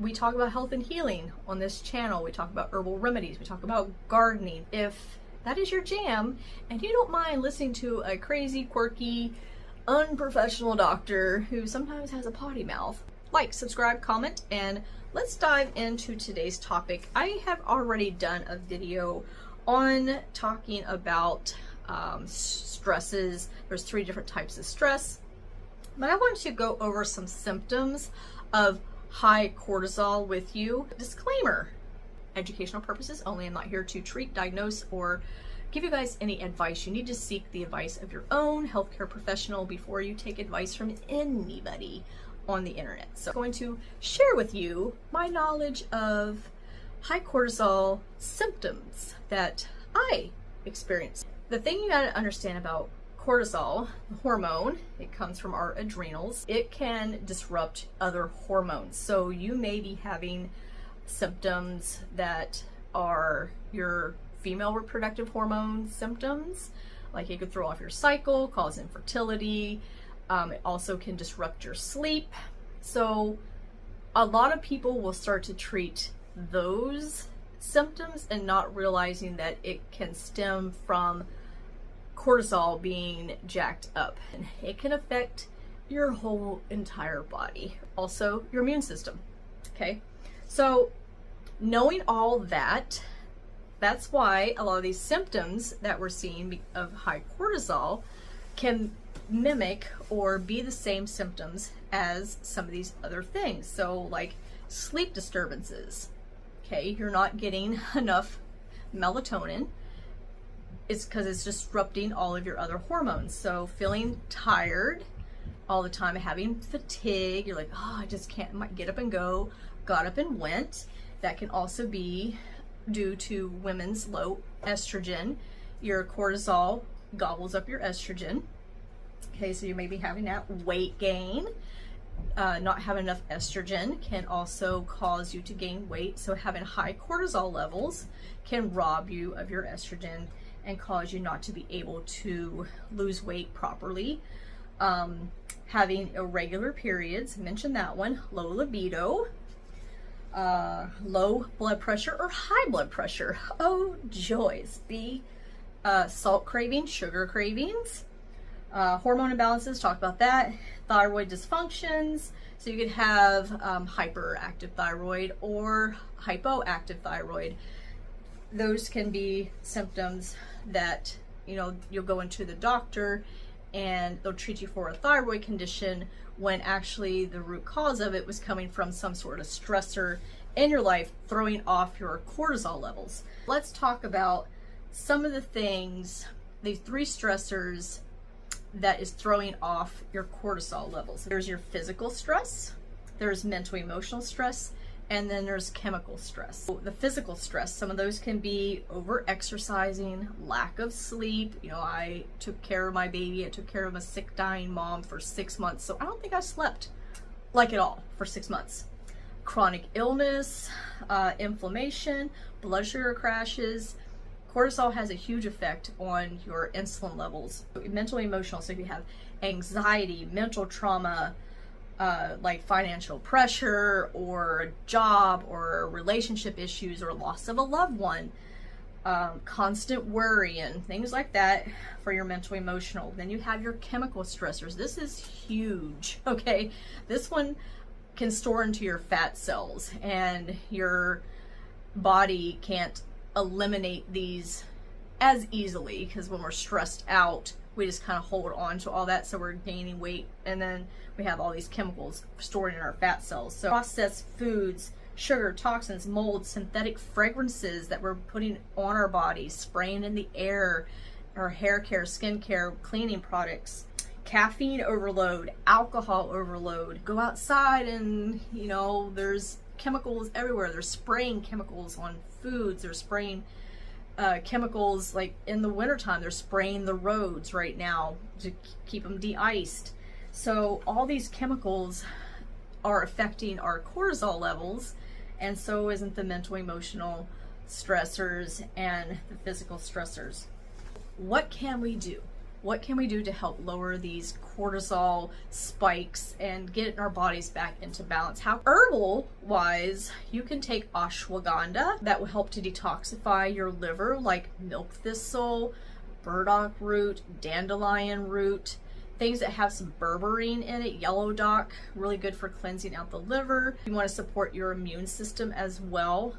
We talk about health and healing on this channel. We talk about herbal remedies. We talk about gardening. If that is your jam and you don't mind listening to a crazy, quirky, unprofessional doctor who sometimes has a potty mouth, like, subscribe, comment, and let's dive into today's topic. I have already done a video on talking about stresses. There's 3 different types of stress, but I want to go over some symptoms of high cortisol with you. Disclaimer, educational purposes only. I'm not here to treat, diagnose, or give you guys any advice. You need to seek the advice of your own healthcare professional before you take advice from anybody on the internet. So I'm going to share with you my knowledge of high cortisol symptoms that I experience. The thing you gotta understand about cortisol, the hormone, it comes from our adrenals. It can disrupt other hormones. So you may be having symptoms that are your female reproductive hormone symptoms, like it could throw off your cycle, cause infertility. It also can disrupt your sleep. So a lot of people will start to treat those symptoms and not realizing that it can stem from cortisol being jacked up, and it can affect your whole entire body. Also your immune system. Okay, so knowing all that, that's why a lot of these symptoms that we're seeing of high cortisol can mimic or be the same symptoms as some of these other things. So like sleep disturbances. Okay, you're not getting enough melatonin. It's because it's disrupting all of your other hormones. So feeling tired all the time, having fatigue, you're like, oh, I just can't, might get up and go, got up and went. That can also be due to women's low estrogen. Your cortisol gobbles up your estrogen. Okay, so you may be having that weight gain. Not having enough estrogen can also cause you to gain weight. So having high cortisol levels can rob you of your estrogen and cause you not to be able to lose weight properly. Having irregular periods, mention that one. Low libido, low blood pressure or high blood pressure. Oh joys. Salt cravings, sugar cravings, hormone imbalances, talk about that. Thyroid dysfunctions, so you could have hyperactive thyroid or hypoactive thyroid. Those can be symptoms that, you know, you'll go into the doctor and they'll treat you for a thyroid condition when actually the root cause of it was coming from some sort of stressor in your life throwing off your cortisol levels. Let's talk about some of the things, these 3 stressors that is throwing off your cortisol levels. There's your physical stress, there's mental emotional stress, and then there's chemical stress. So the physical stress, some of those can be over exercising, lack of sleep. You know, I took care of my baby, I took care of a sick, dying mom for 6 months, so I don't think I slept like at all for 6 months. Chronic illness, inflammation, blood sugar crashes. Cortisol has a huge effect on your insulin levels. Mental emotional, so if you have anxiety, mental trauma, like financial pressure or job or relationship issues or loss of a loved one, constant worry and things like that for your mental emotional. Then you have your chemical stressors. This is huge, okay? This one can store into your fat cells, and your body can't eliminate these as easily, because when we're stressed out, we just kind of hold on to all that, so we're gaining weight, and then we have all these chemicals stored in our fat cells. So processed foods, sugar, toxins, mold, synthetic fragrances that we're putting on our bodies, spraying in the air, our hair care, skin care, cleaning products, caffeine overload, alcohol overload. Go outside and, you know, there's chemicals everywhere. They're spraying chemicals on foods. They're spraying chemicals, like in the wintertime, they're spraying the roads right now to keep them de-iced. So all these chemicals are affecting our cortisol levels, and so isn't the mental emotional stressors and the physical stressors. What can we do? What can we do to help lower these cortisol spikes and get our bodies back into balance? How herbal wise, you can take ashwagandha that will help to detoxify your liver, like milk thistle, burdock root, dandelion root, things that have some berberine in it, yellow dock, really good for cleansing out the liver. You want to support your immune system as well,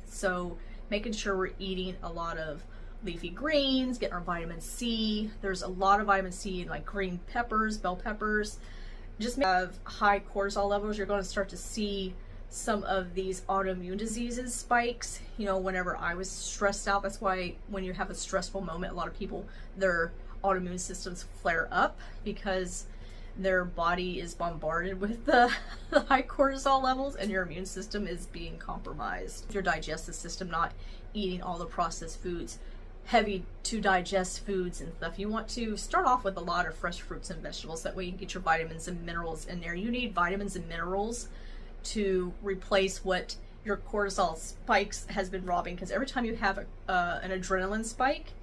so making sure we're eating a lot of leafy greens, getting our vitamin C. There's a lot of vitamin C in like green peppers, bell peppers. Just have high cortisol levels, you're going to start to see some of these autoimmune diseases spikes. You know, whenever I was stressed out, that's why when you have a stressful moment, a lot of people, their autoimmune systems flare up because their body is bombarded with the high cortisol levels and your immune system is being compromised. Your digestive system, not eating all the processed foods, heavy to digest foods and stuff. You want to start off with a lot of fresh fruits and vegetables. That way you can get your vitamins and minerals in there. You need vitamins and minerals to replace what your cortisol spikes has been robbing, because every time you have an adrenaline spike,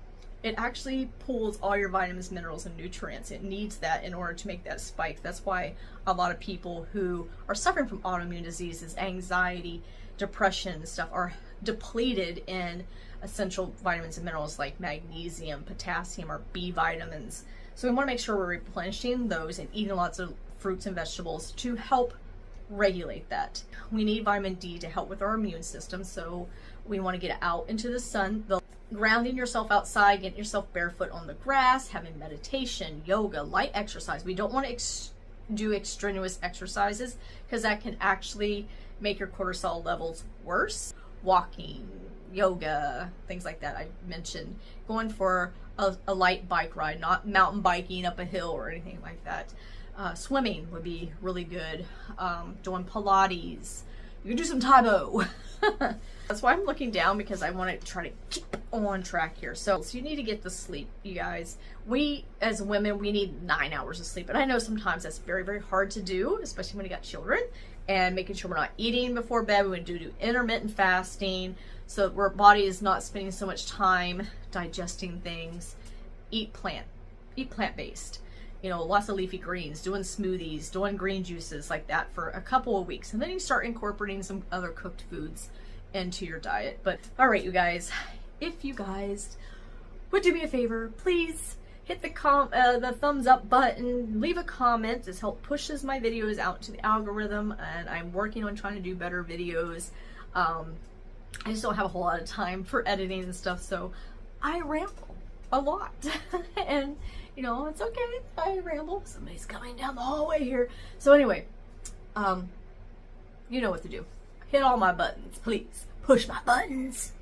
it actually pulls all your vitamins, minerals, and nutrients. It needs that in order to make that spike. That's why a lot of people who are suffering from autoimmune diseases, anxiety, depression, and stuff are depleted in essential vitamins and minerals like magnesium, potassium, or B vitamins. So we want to make sure we're replenishing those and eating lots of fruits and vegetables to help regulate that. We need vitamin D to help with our immune system, so we want to get out into the sun. Grounding yourself outside, getting yourself barefoot on the grass, having meditation, yoga, light exercise. We don't want to do extraneous exercises because that can actually make your cortisol levels worse. Walking, yoga, things like that I mentioned. Going for a light bike ride, not mountain biking up a hill or anything like that. Swimming would be really good. Doing Pilates. You can do some Taebo. That's why I'm looking down, because I want to try to keep on track here. So you need to get the sleep, you guys. We, as women, we need 9 hours of sleep. And I know sometimes that's very, very hard to do, especially when you got children. And making sure we're not eating before bed. We would do intermittent fasting, so our body is not spending so much time digesting things. Eat plant-based. You know, lots of leafy greens, doing smoothies, doing green juices like that for a couple of weeks. And then you start incorporating some other cooked foods into your diet. But all right, you guys, if you guys would do me a favor, please hit the thumbs up button, leave a comment. This helps pushes my videos out to the algorithm, and I'm working on trying to do better videos. I just don't have a whole lot of time for editing and stuff, so I ramble a lot. And you know, it's okay, I ramble. Somebody's coming down the hallway here. So anyway, you know what to do. Hit all my buttons, please. Push my buttons.